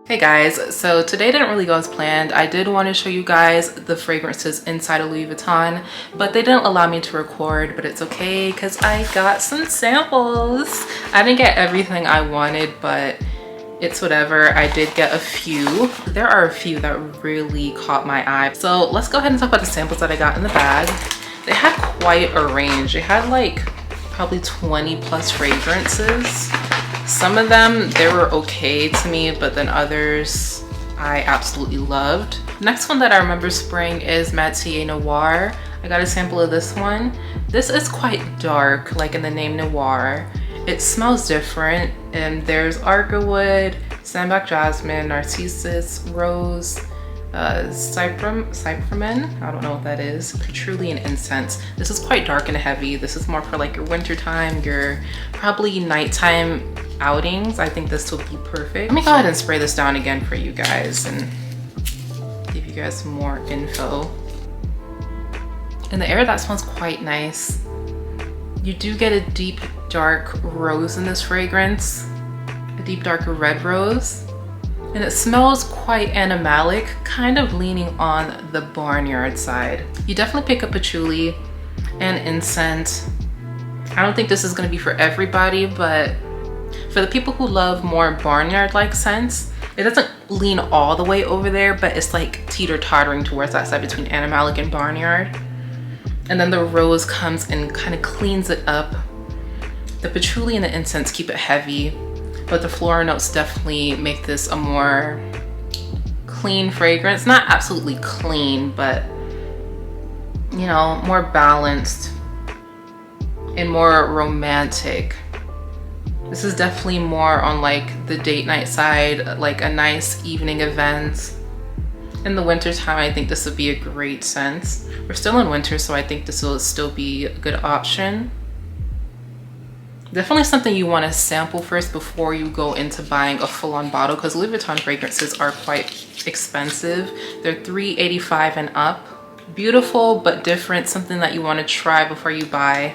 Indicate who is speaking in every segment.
Speaker 1: Hey guys, so today didn't really go as planned. I did want to show you guys the fragrances inside of Louis Vuitton, but they didn't allow me to record, but it's okay because I got some samples. I didn't get everything I wanted, but it's whatever. I did get a few. There are a few that really caught my eye. So let's go ahead and talk about the samples that I got in the bag. They had quite a range. They had like probably 20 plus fragrances. Some of them, they were okay to me, but then others I absolutely loved. Next one that I remember spraying is Matier Noir. I got a sample of this one. This is quite dark, like in the name Noir. It smells different, and there's argawood, sambac jasmine, narcissus, rose, cypermen, I don't know what that is, patchouli and incense. This is quite dark and heavy. This is more for like your winter time, your probably nighttime outings. I think this will be perfect. Let me go ahead and spray this down again for you guys and give you guys some more info. In the air, that smells quite nice. You do get a deep dark rose in this fragrance, a deep dark red rose. And it smells quite animalic, kind of leaning on the barnyard side. You definitely pick up patchouli and incense. I don't think this is gonna be for everybody, but for the people who love more barnyard-like scents, it doesn't lean all the way over there, but it's like teeter-tottering towards that side between animalic and barnyard. And then the rose comes and kind of cleans it up. The patchouli and the incense keep it heavy, but the floral notes definitely make this a more clean fragrance. Not absolutely clean, but you know, more balanced and more romantic. This is definitely more on like the date night side, like a nice evening event. In the winter time, I think this would be a great scent. We're still in winter, so I think this will still be a good option. Definitely something you want to sample first before you go into buying a full-on bottle, because Louis Vuitton fragrances are quite expensive. They're $385 and up. Beautiful but different, something that you want to try before you buy.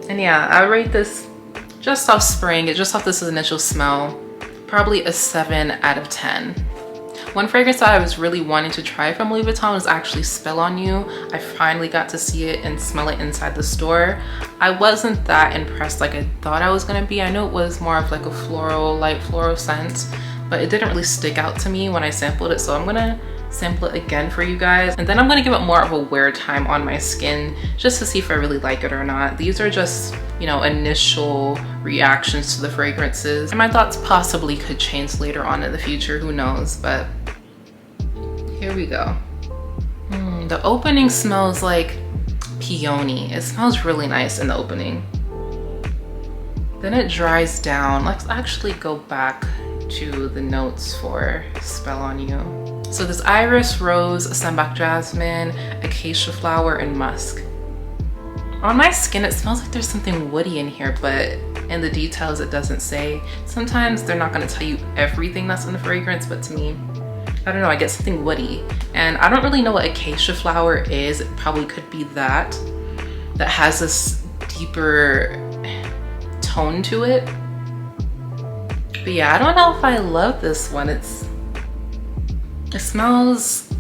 Speaker 1: And yeah, I rate this just off spraying it, just off this initial smell, probably a 7 out of 10. One fragrance that I was really wanting to try from Louis Vuitton was actually Spell on You. I finally got to see it and smell it inside the store. I wasn't that impressed like I thought I was gonna be. I know it was more of like a floral, light floral scent, but it didn't really stick out to me when I sampled it. So I'm gonna sample it again for you guys. And then I'm gonna give it more of a wear time on my skin just to see if I really like it or not. These are just, you know, initial reactions to the fragrances. And my thoughts possibly could change later on in the future, who knows, but here we go. The opening smells like peony. It smells really nice in the opening. Then it dries down. Let's actually go back to the notes for Spell on You. So this iris, rose, sambac jasmine, acacia flower, and musk. On my skin, it smells like there's something woody in here, but in the details, it doesn't say. Sometimes they're not gonna tell you everything that's in the fragrance, but to me, I don't know, I get something woody. And I don't really know what acacia flower is. It probably could be that has this deeper tone to it. But yeah, I don't know if I love this one. It smells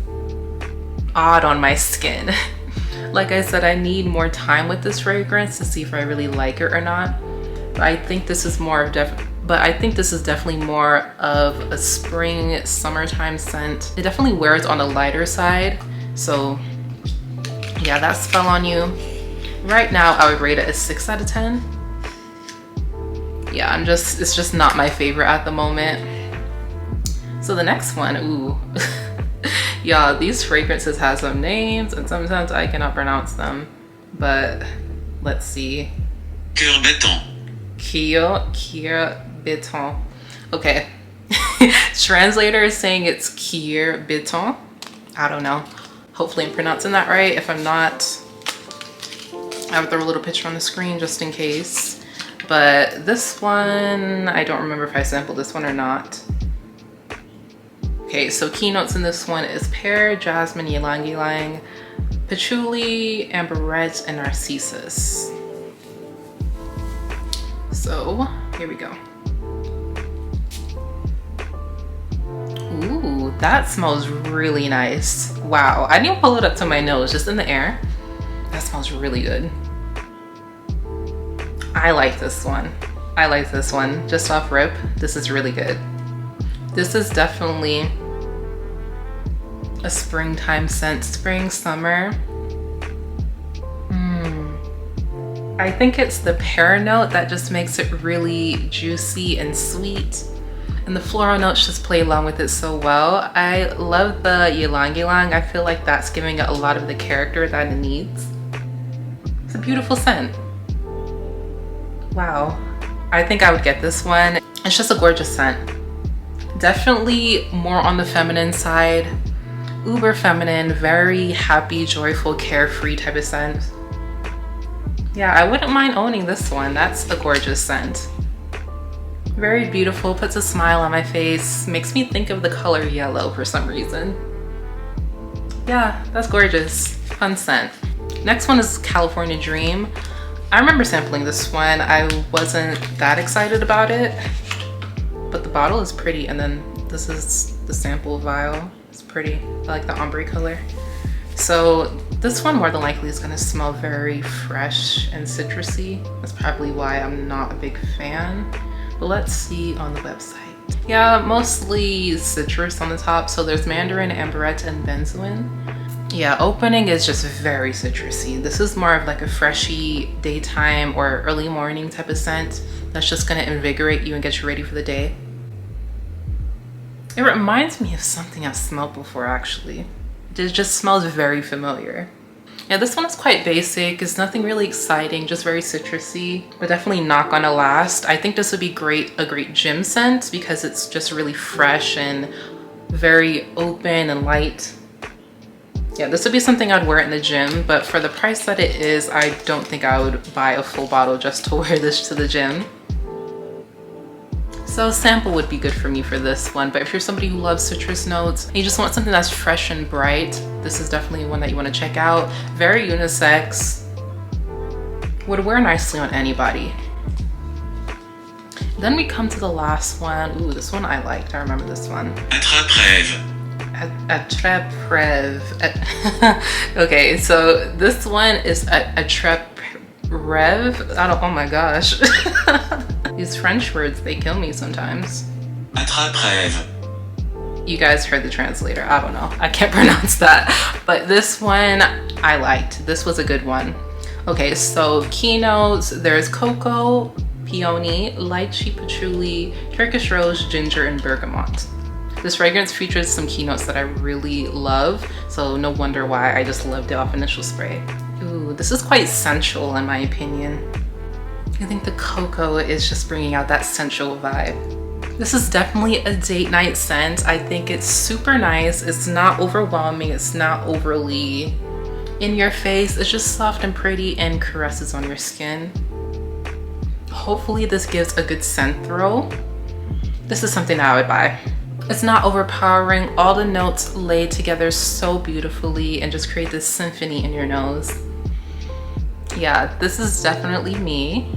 Speaker 1: odd on my skin. Like I said, I need more time with this fragrance to see if I really like it or not. But I think this is more of definitely more of a spring, summertime scent. It definitely wears on the lighter side. So yeah, that Spell on You. Right now, I would rate it a 6 out of 10. Yeah, it's just not my favorite at the moment. So the next one, ooh. Yeah, these fragrances have some names and sometimes I cannot pronounce them, but let's see.
Speaker 2: Cœur béton.
Speaker 1: Cœur béton. Okay. Translator is saying it's Cœur béton. I don't know. Hopefully I'm pronouncing that right. If I'm not, I'll throw a little picture on the screen just in case. But this one, I don't remember if I sampled this one or not. Okay, so keynotes in this one is pear, jasmine, ylang ylang, patchouli, amberette, and narcissus. So here we go. That smells really nice. Wow, I didn't even pull it up to my nose, just in the air. That smells really good. I like this one. I like this one. Just off rip, this is really good. This is definitely a springtime scent, spring, summer. I think it's the pear note that just makes it really juicy and sweet. And the floral notes just play along with it so well. I love the ylang ylang. I feel like that's giving it a lot of the character that it needs. It's a beautiful scent. Wow. I think I would get this one. It's just a gorgeous scent. Definitely more on the feminine side. Uber feminine, very happy, joyful, carefree type of scent. Yeah, I wouldn't mind owning this one. That's a gorgeous scent. Very beautiful, puts a smile on my face, makes me think of the color yellow for some reason. Yeah, that's gorgeous. Fun scent. Next one is California Dream. I remember sampling this one. I wasn't that excited about it, but the bottle is pretty, and then this is the sample vial. It's pretty. I like the ombre color. So this one more than likely is gonna smell very fresh and citrusy. That's probably why I'm not a big fan. But let's see on the website. Yeah, mostly citrus on the top. So there's mandarin, amberette, and benzoin. Yeah, opening is just very citrusy. This is more of like a freshy daytime or early morning type of scent that's just gonna invigorate you and get you ready for the day. It reminds me of something I've smelled before actually. It just smells very familiar. Yeah, this one is quite basic. It's nothing really exciting, just very citrusy, but definitely not gonna last. I think this would be a great gym scent because it's just really fresh and very open and light. Yeah, this would be something I'd wear in the gym, but for the price that it is, I don't think I would buy a full bottle just to wear this to the gym. So sample would be good for me for this one, but if you're somebody who loves citrus notes and you just want something that's fresh and bright, this is definitely one that you want to check out. Very unisex, would wear nicely on anybody. Then we come to the last one. Ooh, this one I liked. I remember this one. Attrape-rêve. Okay, so this one is Attrape-rêve. Oh my gosh. These French words, they kill me sometimes. Attrape-rêve. You guys heard the translator. I don't know. I can't pronounce that. But this one I liked. This was a good one. Okay, so keynotes. There's cocoa, peony, lychee, patchouli, Turkish rose, ginger, and bergamot. This fragrance features some keynotes that I really love, so no wonder why I just loved it off initial spray. Ooh, this is quite sensual in my opinion. I think the cocoa is just bringing out that sensual vibe. This is definitely a date night scent. I think it's super nice. It's not overwhelming. It's not overly in your face. It's just soft and pretty and caresses on your skin. Hopefully this gives a good scent throw. This is something I would buy. It's not overpowering. All the notes lay together so beautifully and just create this symphony in your nose. Yeah, this is definitely me.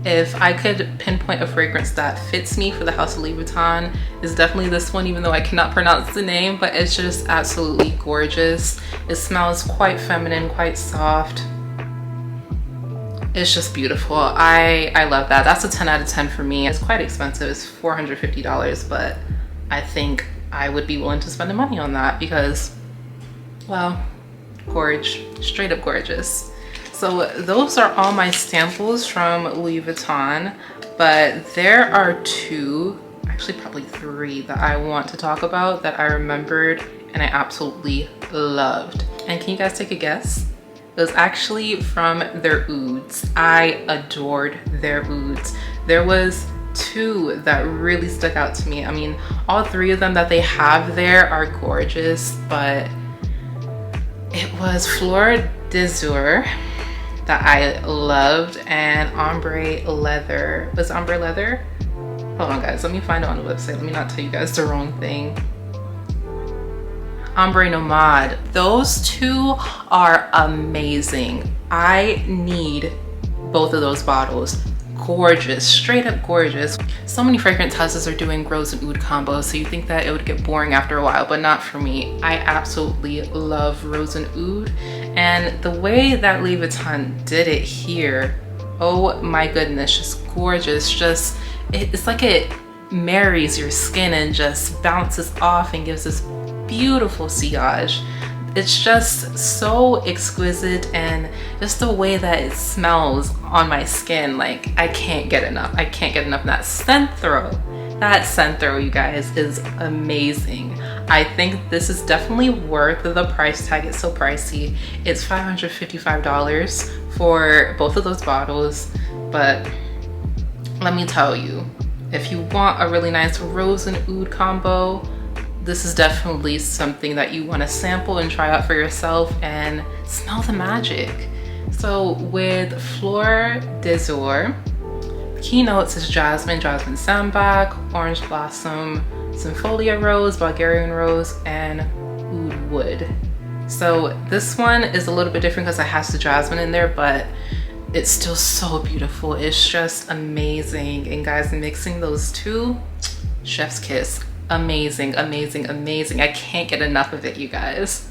Speaker 1: If I could pinpoint a fragrance that fits me for the House of Louis Vuitton, it's definitely this one, even though I cannot pronounce the name, but it's just absolutely gorgeous. It smells quite feminine, quite soft. It's just beautiful. I love that. That's a 10 out of 10 for me. It's quite expensive. It's $450, but I think I would be willing to spend the money on that because, well, gorge, straight up gorgeous. So those are all my samples from Louis Vuitton, but there are two, actually probably three, that I want to talk about that I remembered and I absolutely loved. And can you guys take a guess? It was actually from their ouds. I adored their ouds. There was two that really stuck out to me. I mean, all three of them that they have there are gorgeous, but it was Fleur d'Azur that I loved, and ombre leather. Was ombre leather? Hold on guys, let me find it on the website. Let me not tell you guys the wrong thing. Ombre Nomade. Those two are amazing. I need both of those bottles. gorgeous, straight up gorgeous. So many fragrance houses are doing rose and oud combos, so you think that it would get boring after a while, but not for me. I absolutely love rose and oud, and the way that Louis Vuitton did it here, oh my goodness, just gorgeous. Just it's like it marries your skin and just bounces off and gives this beautiful sillage. It's just so exquisite, and just the way that it smells on my skin, like I can't get enough. I can't get enough of that scent throw. That scent throw, you guys, is amazing. I think this is definitely worth the price tag. It's so pricey. It's $555 for both of those bottles, but let me tell you, if you want a really nice rose and oud combo, this is definitely something that you want to sample and try out for yourself and smell the magic. So with Fleur d'Azur, keynotes is jasmine, jasmine sambac, orange blossom, Symphonia rose, Bulgarian rose, and oud wood. So this one is a little bit different because it has the jasmine in there, but it's still so beautiful. It's just amazing. And guys, mixing those two, chef's kiss. Amazing, amazing, amazing. I can't get enough of it, you guys.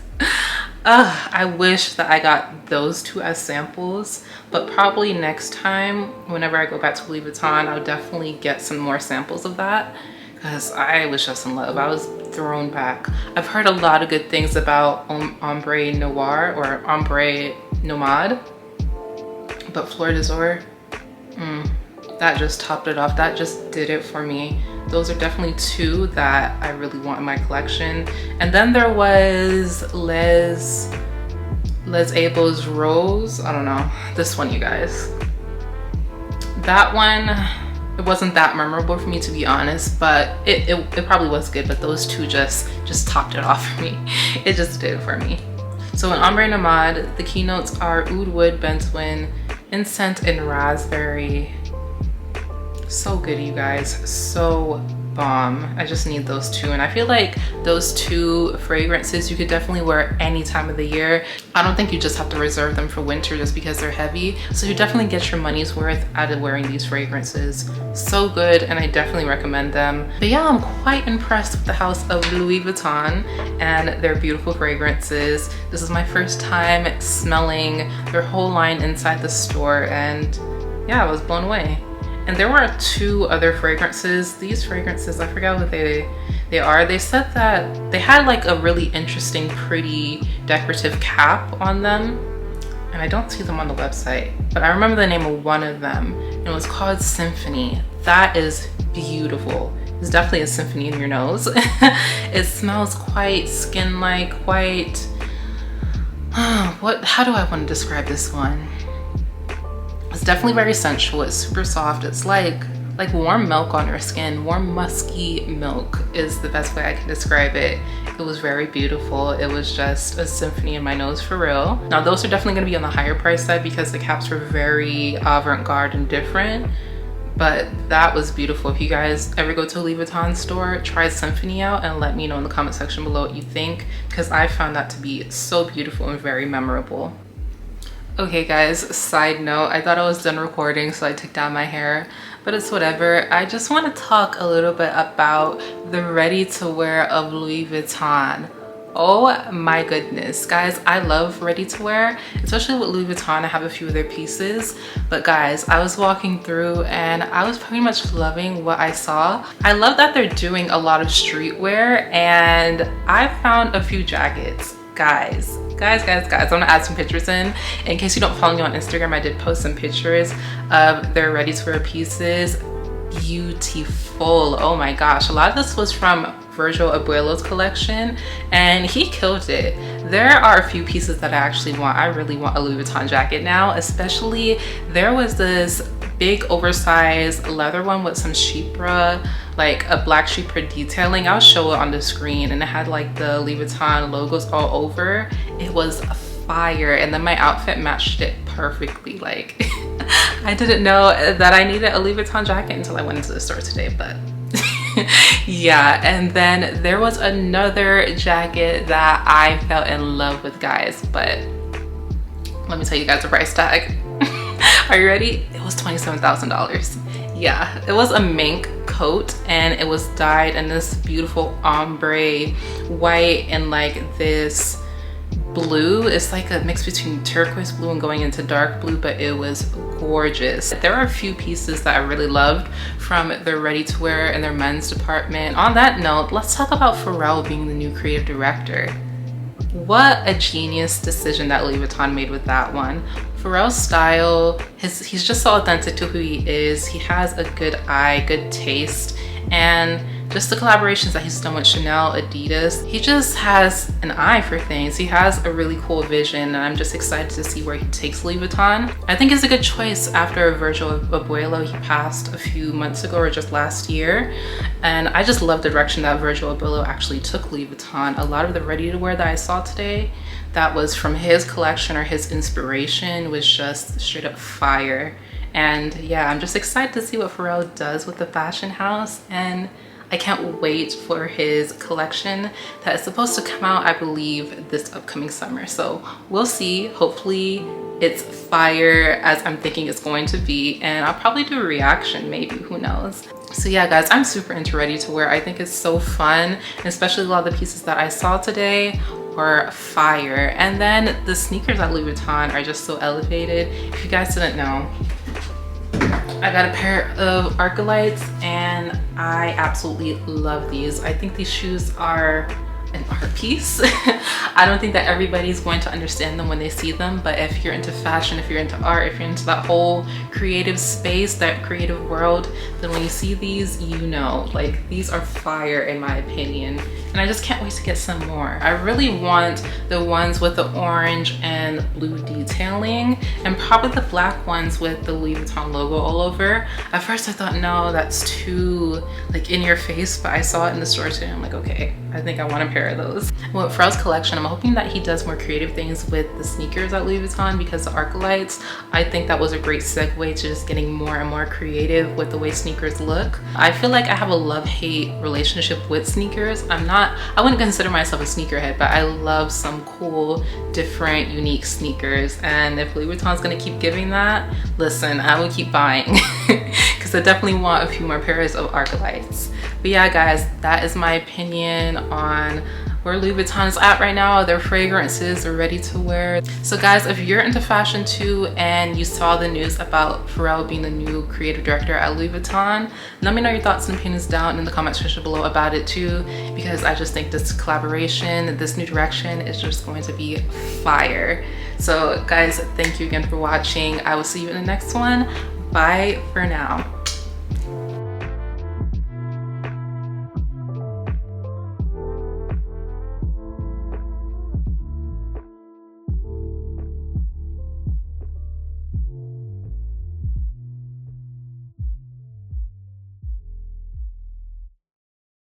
Speaker 1: I wish that I got those two as samples, but probably next time, whenever I go back to Louis Vuitton, I'll definitely get some more samples of that, because I was just in love. I was thrown back. I've heard a lot of good things about Ombre Noir or Ombre Nomade, but Fleur d'Azur, that just topped it off. That just did it for me. Those are definitely two that I really want in my collection. And then there was Les Abel's Rose. I don't know, this one, you guys. That one, it wasn't that memorable for me, to be honest, but it probably was good, but those two just topped it off for me. It just did for me. So in Ombre Nomade, the keynotes are oud wood, benzoin, incense, and raspberry. So good, you guys, so bomb. I just need those two, and I feel like those two fragrances you could definitely wear any time of the year. I don't think you just have to reserve them for winter just because they're heavy, so you definitely get your money's worth out of wearing these fragrances. So good, and I definitely recommend them. But yeah, I'm quite impressed with the house of Louis Vuitton and their beautiful fragrances. This is my first time smelling their whole line inside the store, and yeah, I was blown away. And there were two other fragrances. These fragrances, I forgot what they are. They said that they had like a really interesting, pretty decorative cap on them. And I don't see them on the website, but I remember the name of one of them. And it was called Symphony. That is beautiful. It's definitely a symphony in your nose. It smells quite skin-like, quite, how do I want to describe this one? It's definitely very sensual. It's super soft. It's like warm milk on your skin. Warm musky milk is the best way I can describe it. It was very beautiful. It was just a symphony in my nose, for real. Now those are definitely going to be on the higher price side because the caps were very avant-garde and different, but that was beautiful. If you guys ever go to a Louis Vuitton store, try Symphony out and let me know in the comment section below what you think, because I found that to be so beautiful and very memorable. Okay guys, side note, I thought I was done recording, so I took down my hair, but it's whatever. I just want to talk a little bit about the ready-to-wear of Louis Vuitton. Oh my goodness, guys, I love ready-to-wear, especially with Louis Vuitton. I have a few of their pieces, but guys, I was walking through and I was pretty much loving what I saw. I love that they're doing a lot of streetwear, and I found a few jackets. Guys, I'm gonna add some pictures in case you don't follow me on Instagram. I did post some pictures of their ready-to-wear pieces. Beautiful. Oh my gosh, a lot of this was from Virgil Abloh's collection, and he killed it. There are a few pieces that I actually want. I really want a Louis Vuitton jacket now, especially there was this big oversized leather one with some chypre, like a black chypre detailing. I'll show it on the screen, and it had like the Louis Vuitton logos all over. It was fire, and then my outfit matched it perfectly. Like I didn't know that I needed a Louis Vuitton jacket until I went into the store today, but yeah. And then there was another jacket that I fell in love with, guys, but let me tell you guys the price tag. Are you ready? It was $27,000. Yeah, it was a mink coat and it was dyed in this beautiful ombre white and like this blue. It's like a mix between turquoise blue and going into dark blue, but it was gorgeous. There are a few pieces that I really loved from their ready-to-wear and their men's department. On that note, let's talk about Pharrell being the new creative director. What a genius decision that Louis Vuitton made with that one. Pharrell's style, he's just so authentic to who he is. He has a good eye, good taste, and just the collaborations that he's done with Chanel, Adidas, he just has an eye for things. He has a really cool vision, and I'm just excited to see where he takes Louis Vuitton. I think it's a good choice after Virgil Abloh. He passed a few months ago or just last year, and I just love the direction that Virgil Abloh actually took Louis Vuitton. A lot of the ready-to-wear that I saw today that was from his collection or his inspiration was just straight up fire. And yeah, I'm just excited to see what Pharrell does with the fashion house, and I can't wait for his collection that is supposed to come out, I believe, this upcoming summer. So we'll see. Hopefully it's fire as I'm thinking it's going to be, and I'll probably do a reaction, maybe, who knows. So yeah, guys, I'm super into ready-to-wear. I think it's so fun, and especially a lot of the pieces that I saw today were fire. And then the sneakers at Louis Vuitton are just so elevated. If you guys didn't know, I got a pair of Arcolites and I absolutely love these. I think these shoes are an art piece. I don't think that everybody's going to understand them when they see them, but if you're into fashion, if you're into art, if you're into that whole creative space, that creative world, then when you see these, you know, like, these are fire in my opinion. And I just can't wait to get some more. I really want the ones with the orange and blue detailing, and probably the black ones with the Louis Vuitton logo all over. At first I thought, no, that's too like in your face, but I saw it in the store today. I'm like, okay, I think I want a pair of those. Well, Pharrell's collection, I'm hoping that he does more creative things with the sneakers at Louis Vuitton, because the Arcolites, I think that was a great segue to just getting more and more creative with the way sneakers look. I feel like I have a love-hate relationship with sneakers. I wouldn't consider myself a sneakerhead, but I love some cool, different, unique sneakers. And if Louis Vuitton's gonna keep giving that, listen, I will keep buying because I definitely want a few more pairs of Arcolites. But yeah, guys, that is my opinion on where Louis Vuitton is at right now, their fragrances, their ready-to-wear. So guys, if you're into fashion too and you saw the news about Pharrell being the new creative director at Louis Vuitton, let me know your thoughts and opinions down in the comment section below about it too, because I just think this collaboration, this new direction is just going to be fire. So guys, thank you again for watching. I will see you in the next one. Bye for now.